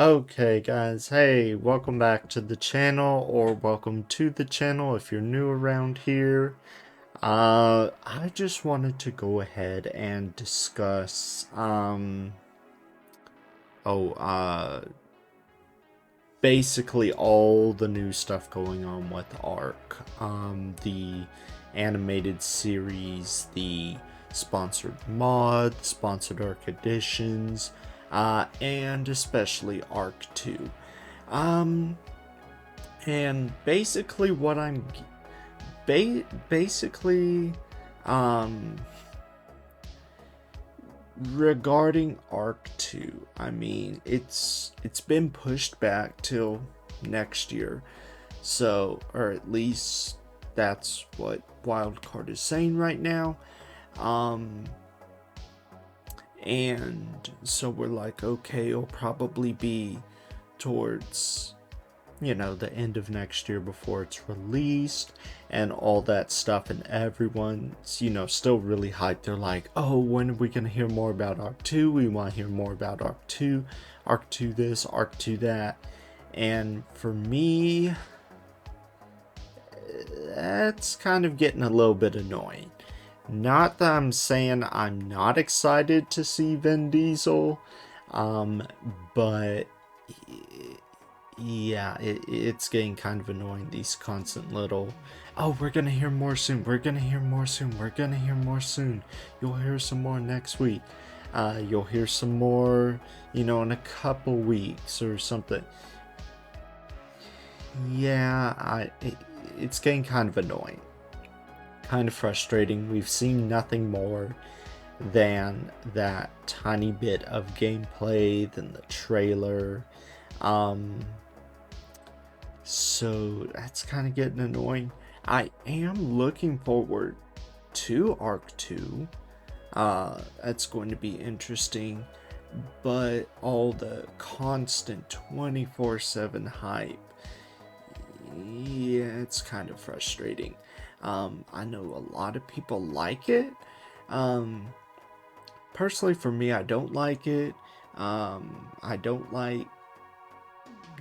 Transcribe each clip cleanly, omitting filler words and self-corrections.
Okay guys, hey, welcome back to the channel, or welcome to the channel if you're new around here. I just wanted to go ahead and discuss, oh, basically all the new stuff going on with ARK. The animated series, the sponsored mod, sponsored ARK editions, and especially ARK 2. Um, and basically what I'm basically um regarding ARK 2, I mean, it's been pushed back till next year. So, or at least that's what Wildcard is saying right now. Um and so we're like, okay, it'll probably be towards the end of next year before it's released and all that stuff, and everyone's still really hyped. They're like, oh, when are we gonna hear more about Arc 2? We want to hear more about Arc 2, Arc 2 this, Arc 2 that. And for me, that's kind of getting a little bit annoying. Not that I'm saying I'm not excited to see Vin Diesel, um, but yeah, it's getting kind of annoying, these constant little, oh, we're gonna hear more soon, we're gonna hear more soon, we're gonna hear more soon, you'll hear some more next week, you'll hear some more, in a couple weeks or something. Yeah, it's getting kind of annoying, kind of frustrating. We've seen nothing more than that tiny bit of gameplay, than the trailer. um So that's kind of getting annoying. I am looking forward to Arc 2. That's going to be interesting. But all the constant 24/7 hype, yeah, it's kind of frustrating. I know a lot of people like it. Um, Personally, for me, I don't like it. I don't like,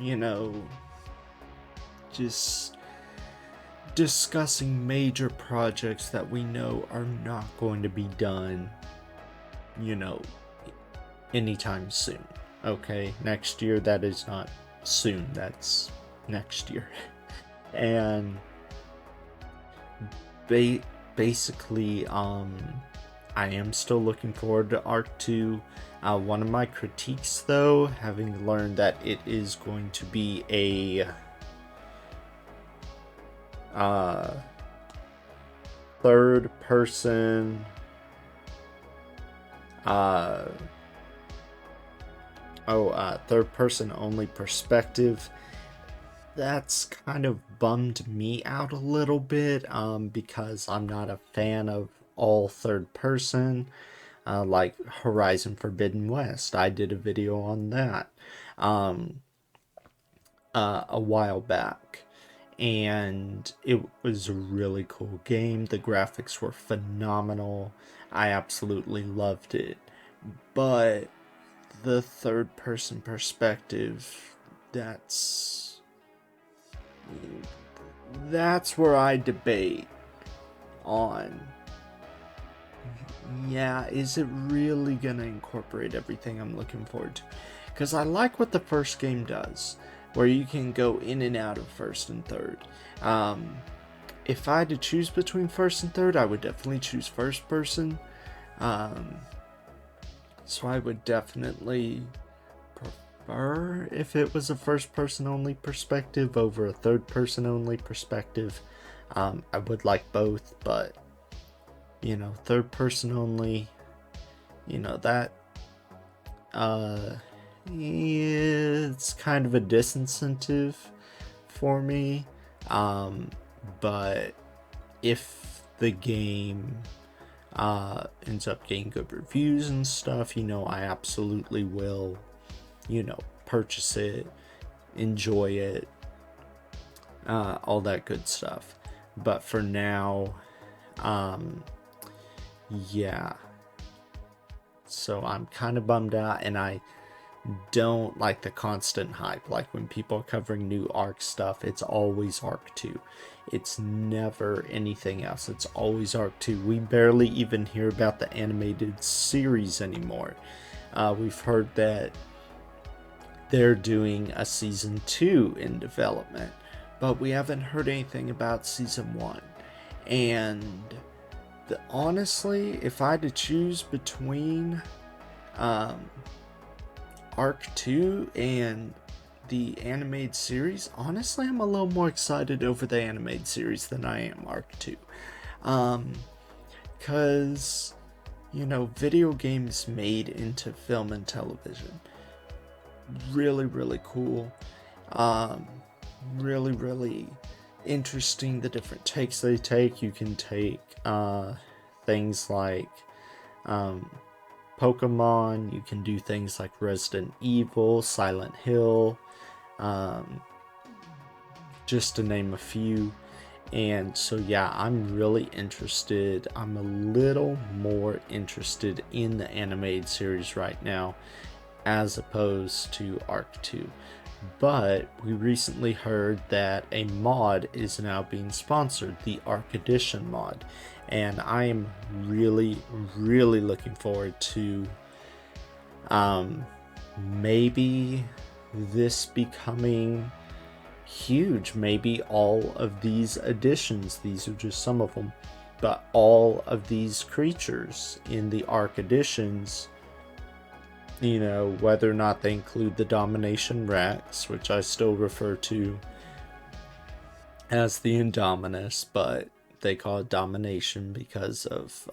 you know, just discussing major projects that we know are not going to be done, you know, anytime soon. Okay, next year, that is not soon, that's next year. And ba- basically, I am still looking forward to Arc 2. One of my critiques, though, having learned that it is going to be a uh, third person uh third person only perspective, that's kind of bummed me out a little bit, because I'm not a fan of all third person, like Horizon Forbidden West. I did a video on that um a while back, and it was a really cool game. The graphics were phenomenal. I absolutely loved it. But the third person perspective, that's that's where I debate on, yeah, is it really gonna incorporate everything I'm looking forward to? Because I like what the first game does, where you can go in and out of first and third. um, if I had to choose between first and third, I would definitely choose first person. um, so I would definitely prefer if it was a first person only perspective over a third person only perspective. I would like both, but third person only, that uh it's kind of a disincentive for me. But if the game ends up getting good reviews and stuff, I absolutely will, purchase it, enjoy it, all that good stuff. But for now, um, yeah. So I'm kind of bummed out, and I don't like the constant hype. Like when people are covering new ARK stuff, it's always ARK 2. It's never anything else. It's always ARK 2. We barely even hear about the animated series anymore. We've heard that they're doing a season 2 in development, but we haven't heard anything about season 1. And honestly, if I had to choose between ARK 2 and the animated series, honestly, I'm a little more excited over the animated series than I am ARK 2. Because, video games made into film and television. Really, really cool. Really, really interesting, the different takes they take. You can take things like Pokemon, you can do things like Resident Evil, Silent Hill, just to name a few. And so yeah, I'm really interested. I'm a little more interested in the animated series right now as opposed to ARK 2. But we recently heard that a mod is now being sponsored, the ARK Edition mod. And I am really, really looking forward to maybe this becoming huge. Maybe all of these additions, these are just some of them, but all of these creatures in the ARK Editions, whether or not they include the Domination Rex, which I still refer to as the Indominus, but they call it Domination because of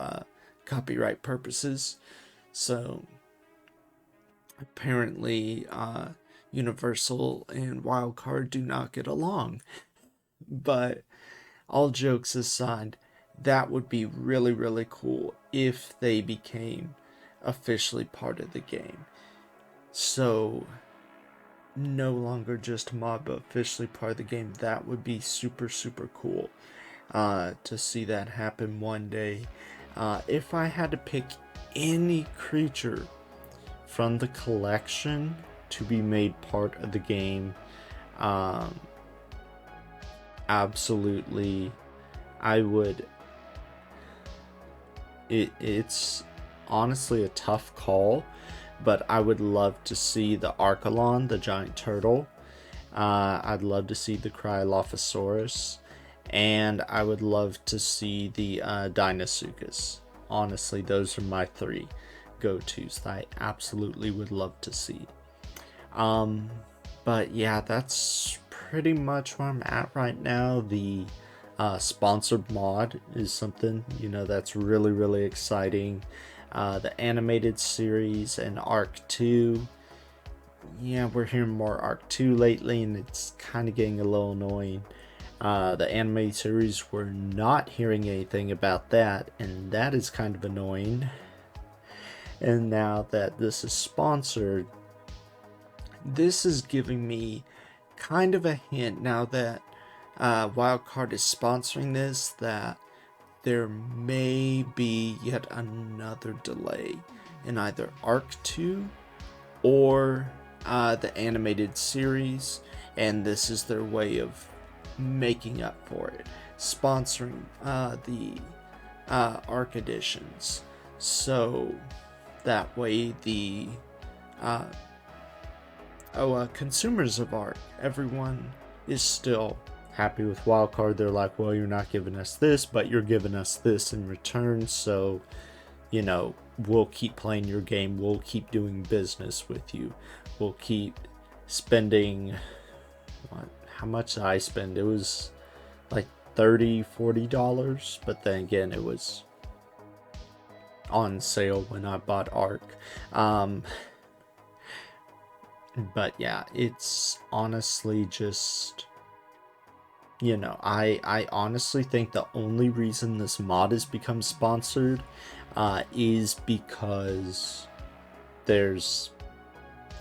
copyright purposes. So apparently Universal and Wildcard do not get along. But all jokes aside, that would be really, really cool if they became officially part of the game. So no longer just a mod, but officially part of the game. That would be super, super cool to see that happen one day. If I had to pick any creature from the collection to be made part of the game, absolutely, I would. It's honestly a tough call, but I would love to see the Archelon, the giant turtle. I'd love to see the Cryolophosaurus, and I would love to see the Deinosuchus. Honestly, those are my 3 go-tos that I absolutely would love to see. But yeah, that's pretty much where I'm at right now. The sponsored mod is something, that's really, really exciting. The animated series and ARK 2. Yeah, we're hearing more ARK 2 lately, and it's kind of getting a little annoying. The animated series, we're not hearing anything about that, and that is kind of annoying. And now that this is sponsored, this is giving me kind of a hint now that Wildcard is sponsoring this, that there may be yet another delay in either ARK 2 or the animated series, and this is their way of making up for it, sponsoring the ARK editions. So that way the consumers of ARK, everyone is still happy with Wildcard. They're like, well, you're not giving us this, but you're giving us this in return, so we'll keep playing your game, we'll keep doing business with you, we'll keep spending how much did I spend? It was like $30-$40, but then again, it was on sale when I bought ARK. But yeah, it's honestly just, I honestly think the only reason this mod has become sponsored is because there's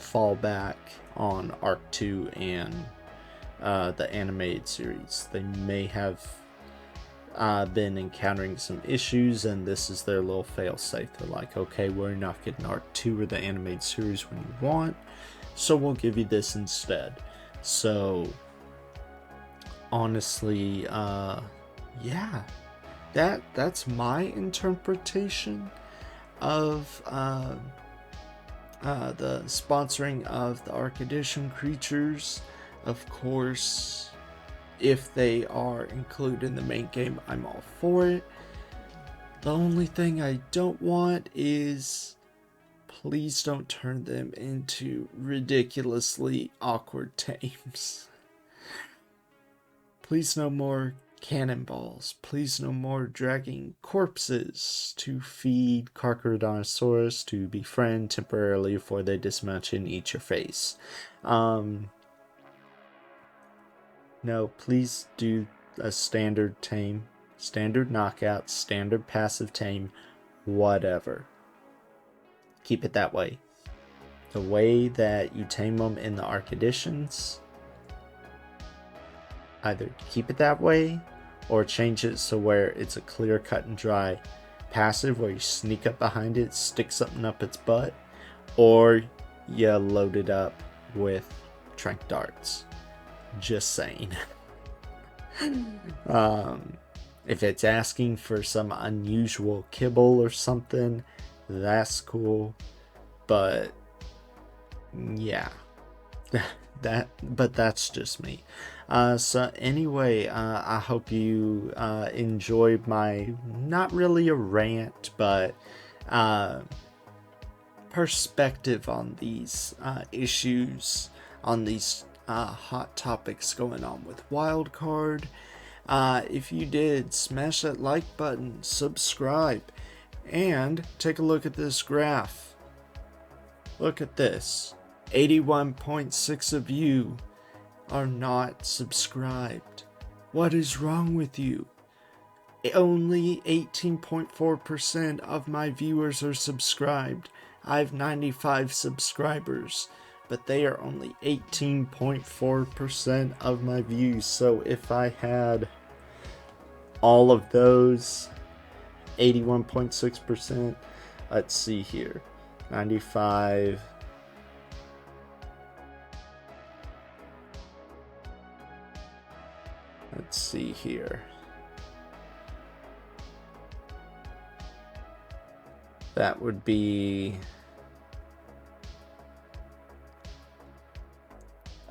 fallback on ARK 2 and the animated series. They may have been encountering some issues, and this is their little fail-safe. They're like, okay, we're not getting ARK 2 or the animated series when you want, so we'll give you this instead. So honestly, yeah, that's my interpretation of the sponsoring of the ARK Edition creatures. Of course, if they are included in the main game, I'm all for it. The only thing I don't want is, please don't turn them into ridiculously awkward tames. Please no more cannonballs. Please no more dragging corpses to feed Carcharodontosaurus to befriend temporarily before they dismount and eat your face. No, please do a standard tame, standard knockout, standard passive tame, whatever. Keep it that way. The way that you tame them in the ARK editions, either keep it that way or change it so where it's a clear cut and dry passive where you sneak up behind it, stick something up its butt, or you load it up with trank darts. Just saying. If it's asking for some unusual kibble or something, that's cool. But yeah, but that's just me. So anyway, I hope you enjoyed my, not really a rant, but perspective on these issues, on these hot topics going on with Wildcard. If you did, smash that like button, subscribe, and take a look at this graph. Look at this. 81.6 of you are not subscribed. What is wrong with you? Only 18.4% of my viewers are subscribed. I have 95 subscribers, but they are only 18.4% of my views. So if I had all of those, 81.6%, let's see here, 95, let's see here, that would be,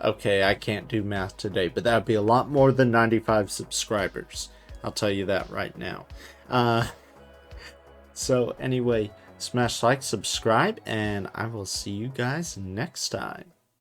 okay, I can't do math today, but that would be a lot more than 95 subscribers. I'll tell you that right now. So anyway, smash like, subscribe, and I will see you guys next time.